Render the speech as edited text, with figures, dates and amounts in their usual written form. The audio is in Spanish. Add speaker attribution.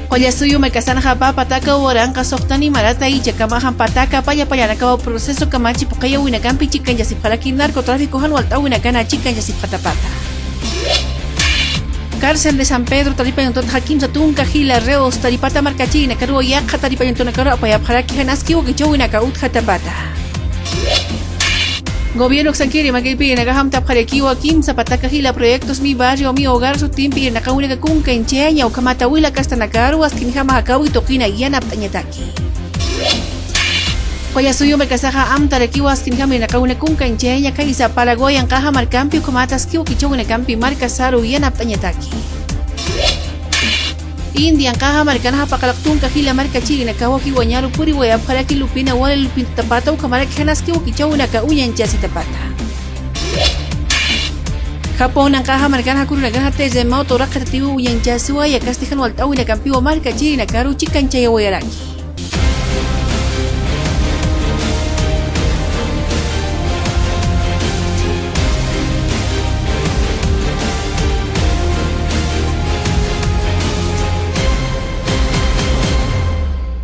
Speaker 1: Qollasuyu makasanaqa pataka waranqa soqtani marata ichakamahan pataka payapayanaqa proceso kamachi puqaya winakampi chikan yasipqalaki narcotráfico hanwalta winakana chikan yasipqatapata. Cárcel de San Pedro taripayantot hakim satunka hila reos taripata markachina karuwa yaqa taripayantona karuwa apayapqalaki hanaski ukichaw winaka uthatapata. Gobierno Xanquiri Maquilpi Nagaham Tapjarekiwa Kim Zapataca Gila Proyectos Mi Barrio Mi Hogar Sutimpi en Nakaúnica Kunka en Cheaña o Kamatahuila Castanakaru Askinjama Hakau y Tokina Yana Pañataki. Qollasuyu Mercasaja Am Tarekiwa Askinjama en Nakaúnica Kunka en Cheaña Kaisa Paraguay en Caja Marcampi Komatas Kiu Kichau en Campi Marcasaru Yana Pañataki. India Caja Marcana Pakalaktunka Gila Marcachi en Kawaki Guañaru Puri Wea Paraki Lupina Wale Lupin Tapata Ukamaraki Hanaski Ukichau en Kauña en Chasitapata. Japón Caja Marcana Kurunagaja Teze Mauto Rakatatibu Uyan Chasua y Castijan Waltau en Campi Marcachi en Karu Chican Chayawayaraki.